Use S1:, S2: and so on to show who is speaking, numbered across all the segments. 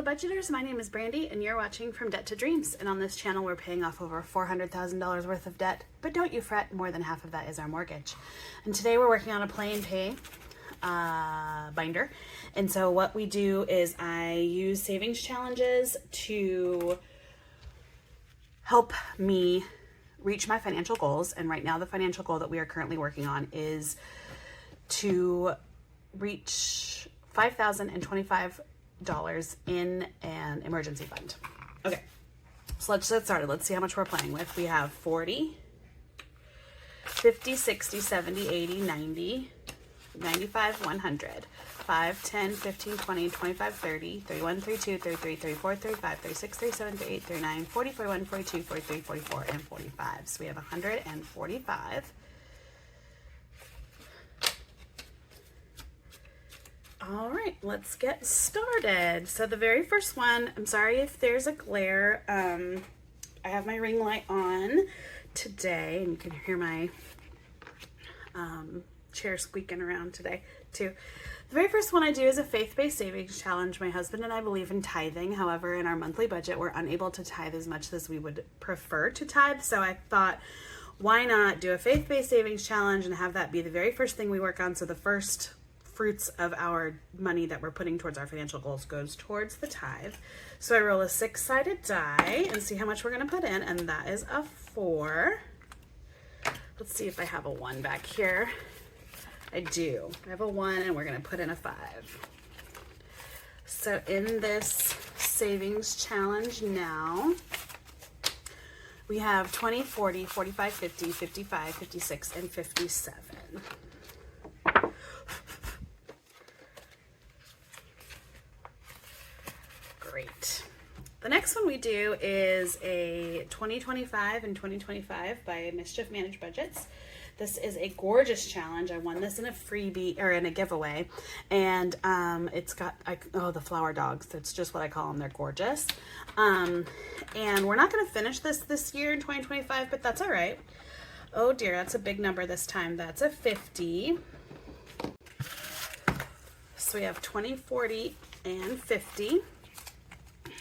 S1: budgeters, my name is Brandy and you're watching From Debt to Dreams, and on this channel we're paying off over $400,000 worth of debt, but don't you fret, more than half of that is our mortgage. And today we're working on a Play and Pay binder, and so what we do is I use savings challenges to help me reach my financial goals. And right now the financial goal that we are currently working on is to reach $5,025 in an emergency fund. Okay, so let's get started. Let's see how much we're playing with. We have 40, 50, 60, 70, 80, 90, 95, 100, 5, 10, 15, 20, 25, 30, 31, 32, 33, 34, 35, 36, 37, 38, 39, 40, 41, 42, 43, 44, and 45. So we have 145. All right, let's get started. So the very first one, I'm sorry if there's a glare. I have my ring light on today, and you can hear my chair squeaking around today too. The very first one I do is a faith-based savings challenge. My husband and I believe in tithing. However, in our monthly budget, we're unable to tithe as much as we would prefer to tithe. So I thought, why not do a faith-based savings challenge and have that be the very first thing we work on, so the first fruits of our money that we're putting towards our financial goals goes towards the tithe. So I roll a 6-sided die and see how much we're going to put in, and that is a 4. Let's see if I have a 1 back here. I do. I have a 1, and we're going to put in a 5. So in this savings challenge now, we have 20, 40, 45, 50, 55, 56, and 57. Great. The next one we do is a 2025 and 2025 by Mischief Managed Budgets. This is a gorgeous challenge. I won this in a freebie, or in a giveaway, and it's got the flower dogs. That's just what I call them. They're gorgeous. And we're not going to finish this year in 2025, but that's all right. Oh dear, that's a big number this time. That's a 50. So we have 20, 40, and 50.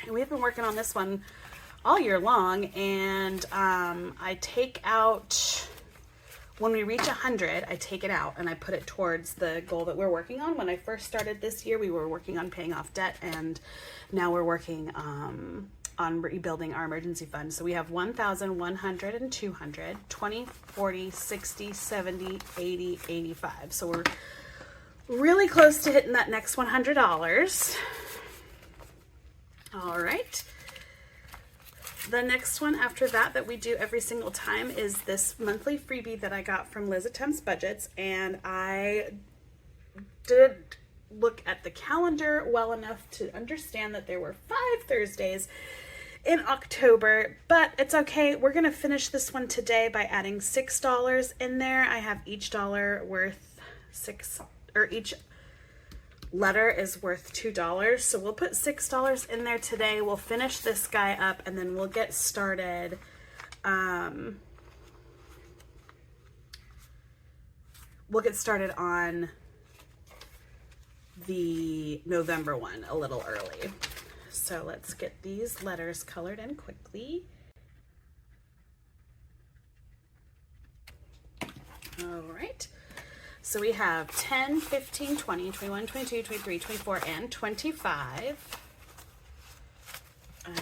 S1: And we've been working on this one all year long, and I take out, when we reach 100, I take it out and I put it towards the goal that we're working on. When I first started this year, we were working on paying off debt, and now we're working on rebuilding our emergency fund. So we have 1,000, 100, and 200, 20, 40, 60, 70, 80, 85. So we're really close to hitting that next $100. All right. The next one after that we do every single time is this monthly freebie that I got from Liz Attempts Budgets, and I did look at the calendar well enough to understand that there were 5 Thursdays in October, but it's okay. We're going to finish this one today by adding $6 in there. I have each dollar worth each letter is worth $2, so we'll put $6 in there today. We'll finish this guy up, and then we'll get started on the November one a little early. So let's get these letters colored in quickly. All right. So we have 10, 15, 20, 21, 22, 23, 24, and 25. And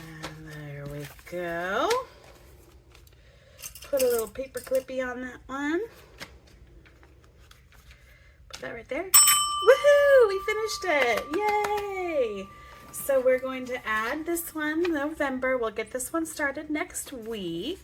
S1: there we go. Put a little paper clippy on that one. Put that right there. Woohoo! We finished it! Yay! So we're going to add this one November. We'll get this one started next week.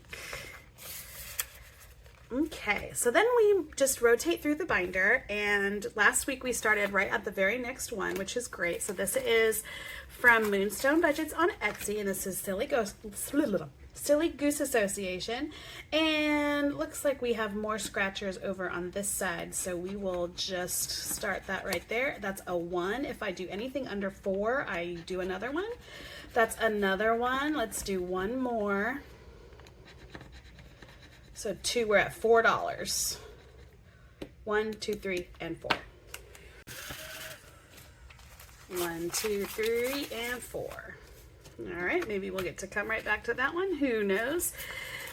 S1: Okay, so then we just rotate through the binder, and last week we started right at the very next one, which is great. So this is from Moonstone Budgets on Etsy, and this is Silly Goose Association, and looks like we have more scratchers over on this side, so we will just start that right there. That's a 1. If I do anything under 4, I do another one. That's another 1. Let's do one more. So 2, we're at $4. 1, 2, 3, and 4. 1, 2, 3, and 4. All right, maybe we'll get to come right back to that one. Who knows?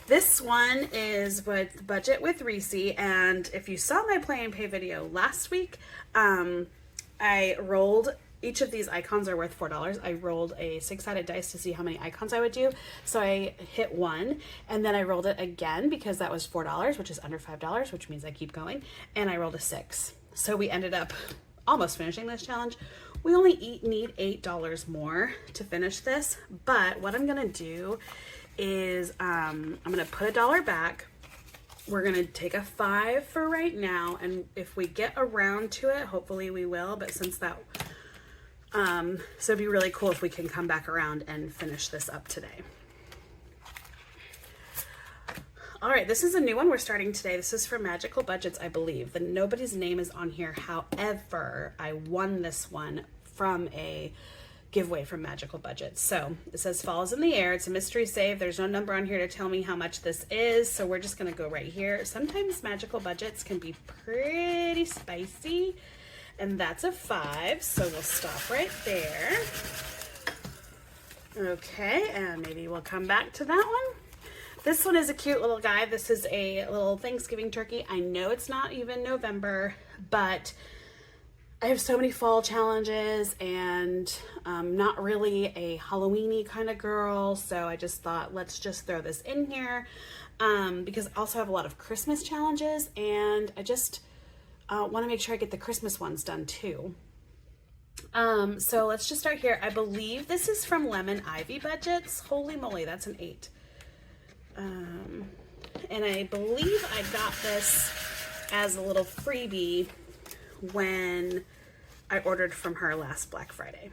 S1: This one is with Budget with ReeCee, and if you saw my Play and Pay video last week, I rolled, each of these icons are worth $4. I rolled a 6-sided dice to see how many icons I would do. So I hit 1, and then I rolled it again because that was $4, which is under $5, which means I keep going, and I rolled a 6. So we ended up almost finishing this challenge. We only need $8 more to finish this, but what I'm gonna do is I'm gonna put $1 back. We're gonna take a 5 for right now, and if we get around to it, hopefully we will, but since that, so it'd be really cool if we can come back around and finish this up today. All right, this is a new one we're starting today. This is from Magical Budgets, I believe. Nobody's name is on here. However, I won this one from a giveaway from Magical Budgets. So it says Falls in the Air. It's a mystery save. There's no number on here to tell me how much this is. So we're just gonna go right here. Sometimes Magical Budgets can be pretty spicy, and that's a 5. So we'll stop right there. Okay, and maybe we'll come back to that one. This one is a cute little guy. This is a little Thanksgiving turkey. I know it's not even November, but I have so many fall challenges, and not really a Halloween-y kind of girl, so I just thought let's just throw this in here because I also have a lot of Christmas challenges, and I just want to make sure I get the Christmas ones done too. So let's just start here. I believe this is from Lemon Ivy Budgets. Holy moly, that's an 8. And I believe I got this as a little freebie when I ordered from her last Black Friday.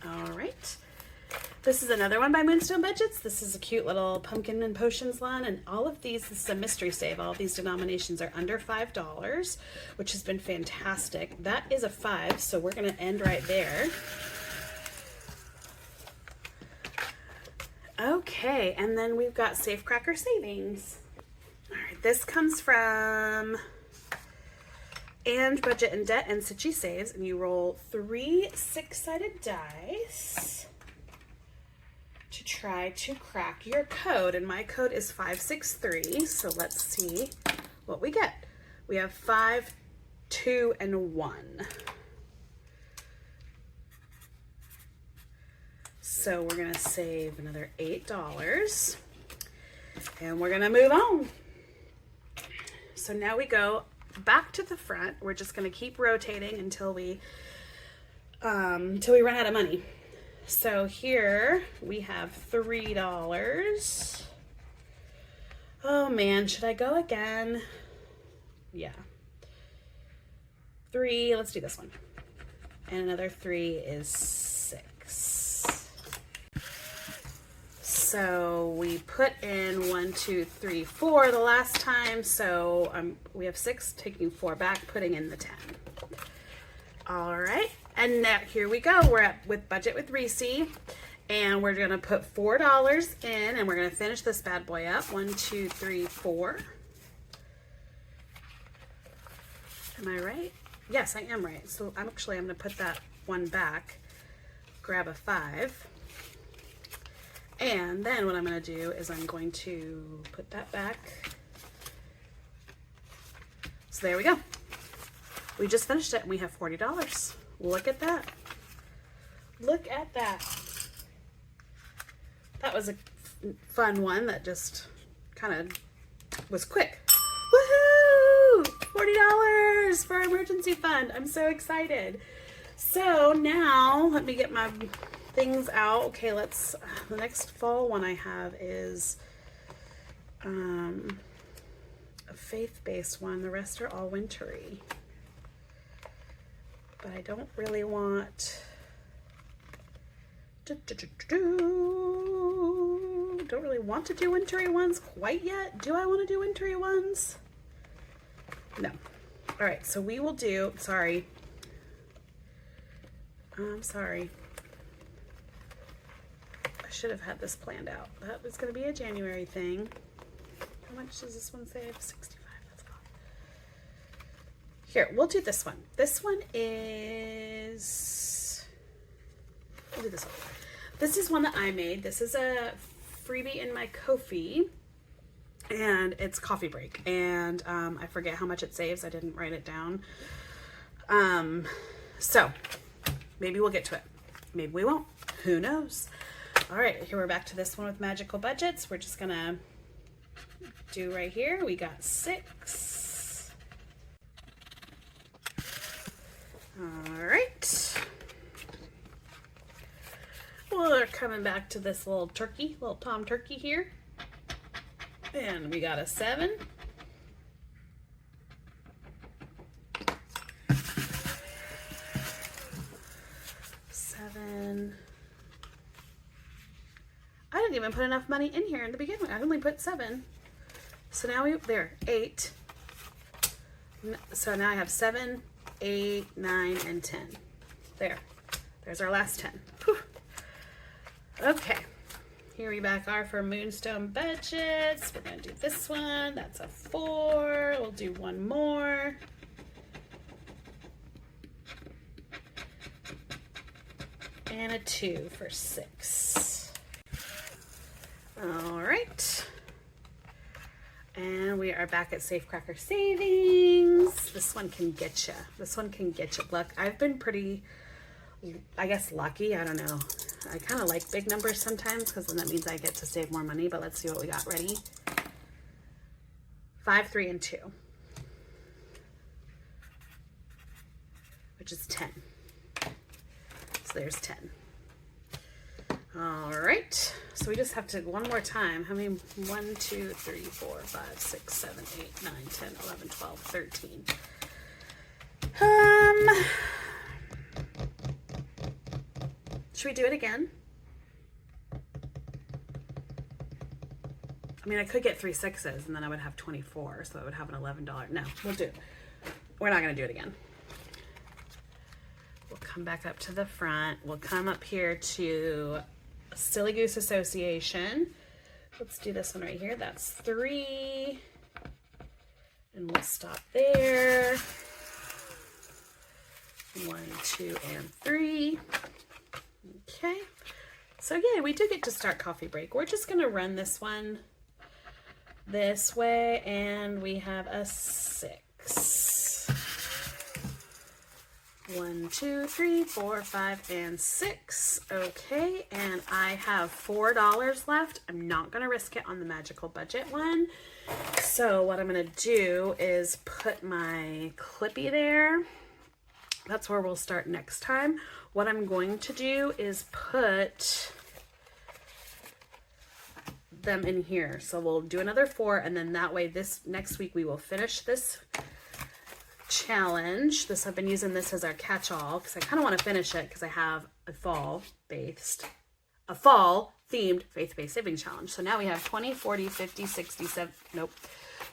S1: All right. This is another one by Moonstone Budgets. This is a cute little pumpkin and potions one, and all of these, this is a mystery save. All of these denominations are under $5, which has been fantastic. That is a 5, so we're gonna end right there. Okay, and then we've got Savecracker Savings. All right, this comes from And Budget and Debt and Sitchy Saves, and you roll 3 6-sided dice to try to crack your code, and my code is 563, so let's see what we get. We have 5, 2, and 1. So we're gonna save another $8, and we're gonna move on. So now we go back to the front. We're just gonna keep rotating until we run out of money. So here we have $3. Oh man, should I go again? Yeah. 3, let's do this one. And another 3 is 6. So we put in 1, 2, 3, 4 the last time. So we have 6, taking 4 back, putting in the 10. All right, and now here we go. We're at with Budget with ReeCee, and we're gonna put $4 in, and we're gonna finish this bad boy up. 1, 2, 3, 4. Am I right? Yes, I am right. So I'm gonna put that 1 back, grab a 5. And then what I'm going to do is I'm going to put that back. So there we go. We just finished it and we have $40. Look at that. Look at that. That was a fun one that just kind of was quick. Woohoo! $40 for our emergency fund. I'm so excited. So now let me get my things out. Okay, let's, the next fall one I have is a faith-based one. The rest are all wintry. But I don't really want, don't really want to do wintry ones quite yet. Do I want to do wintry ones? No. All right, so we will do, sorry. I'm sorry. I should have had this planned out. That was going to be a January thing. How much does this one save? 65. Let's go. Here, we'll do this one. This one is We'll do this one. This is one that I made. This is a freebie in my Ko-fi, and it's coffee break. And I forget how much it saves. I didn't write it down. So maybe we'll get to it. Maybe we won't. Who knows? All right, here we're back to this one with magical budgets. We're just gonna do right here. We got 6. All right. We're coming back to this little turkey, little Tom turkey here. And we got a 7. I didn't even put enough money in here in the beginning. I only put 7. So now there, 8. So now I have 7, 8, 9, and 10. There's our last 10. Whew. Okay, here we back are for Moonstone budgets. We're gonna do this one. That's a 4. We'll do one more. And a 2 for 6. All right. And we are back at Savecracker Savings. This one can get you. This one can get you. Look, I've been pretty, I guess, lucky. I don't know. I kind of like big numbers sometimes because then that means I get to save more money. But let's see what we got. Ready? 5, 3, and 2. Which is 10. So there's 10. All right. So we just have to, one more time. How many? 1, 2, 3, 4, 5, 6, 7, 8, 9, 10, 11, 12, 13. Should we do it again? I mean, I could get 3 6s and then I would have 24. So I would have an $11. No, we'll do it. We're not going to do it again. We'll come back up to the front. We'll come up here to Silly Goose Association. Let's do this one right here. That's 3. And we'll stop there. 1, 2, and 3. Okay. So yeah, we do get to start coffee break. We're just going to run this one this way, and we have a 6. 1, 2, 3, 4, 5, and 6. Okay, and I have $4 left. I'm not going to risk it on the magical budget one. So what I'm going to do is put my Clippy there. That's where we'll start next time. What I'm going to do is put them in here. So we'll do another 4, and then that way this next week we will finish this challenge. I've been using this as our catch-all because I kind of want to finish it because I have a fall themed faith-based savings challenge. So now we have 20, 40, 50, 67, nope,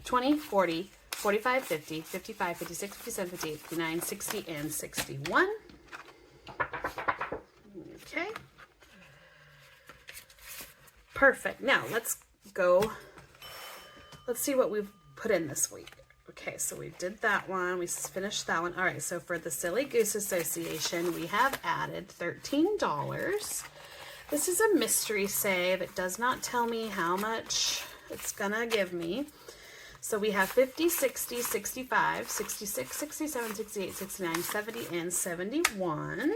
S1: 20, 40, 45, 50, 55, 56, 57, 58, 59, 60, and 61. Okay. Perfect. Now let's see what we've put in this week. Okay, so we did that one. We finished that one. All right, so for the Silly Goose Association, we have added $13. This is a mystery save. It does not tell me how much it's gonna give me. So we have 50, 60, 65, 66, 67, 68, 69, 70, and 71.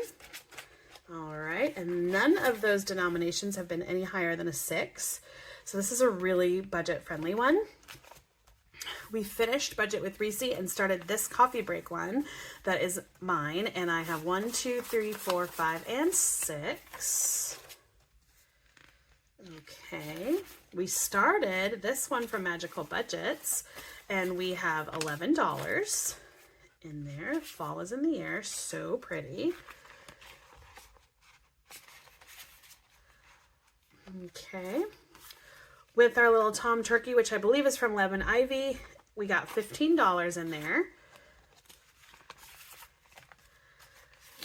S1: All right, and none of those denominations have been any higher than a 6. So this is a really budget-friendly one. We finished budget with ReeCee and started this coffee break one that is mine. And I have 1, 2, 3, 4, 5, and 6. Okay. We started this one from Magical Budgets and we have $11 in there. Fall is in the air. So pretty. Okay. With our little Tom Turkey, which I believe is from Lemon Ivy, we got $15 in there.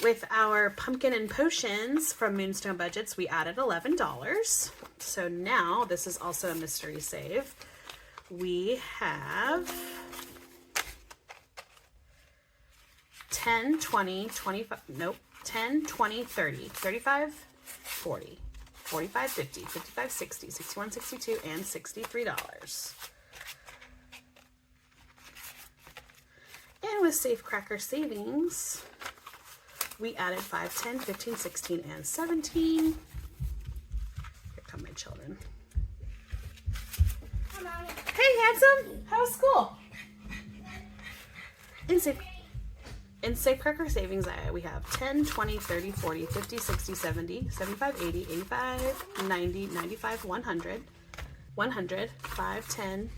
S1: With our Pumpkin and Potions from Moonstone Budgets, we added $11. So now, this is also a mystery save. We have 10, 20, 25, nope, 10, 20, 30, 35, $40, $45, $50, $55, $60, $61, $62, and $63. And with Savecracker Savings, we added 5, 10, 15, 16, and 17. Here come my children.
S2: Hi, Mommy.
S1: Hey, handsome! How's school? In Savecracker Savings, we have 10, 20, 30, 40, 50, 60, 70, 75, 80, 85, 90, 95, 100, 100, 5, 10,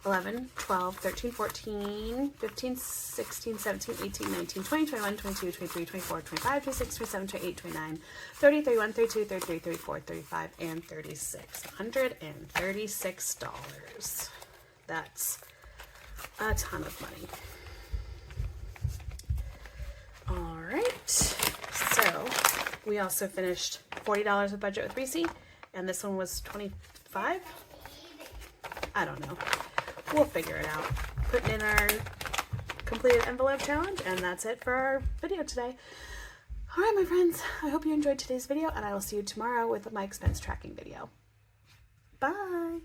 S1: 11, 12, 13, 14, 15, 16, 17, 18, 19, 20, 21, 22, 23, 24, 25, 26, 27, 28, 29, 30, 31, 32, 33, 34, 35, and 36. $136. That's a ton of money. All right, so we also finished $40 of budget with ReeCee, and this one was $25. I don't know. We'll figure it out. Putting in our completed envelope challenge, and that's it for our video today. All right, my friends, I hope you enjoyed today's video, and I will see you tomorrow with my expense tracking video. Bye.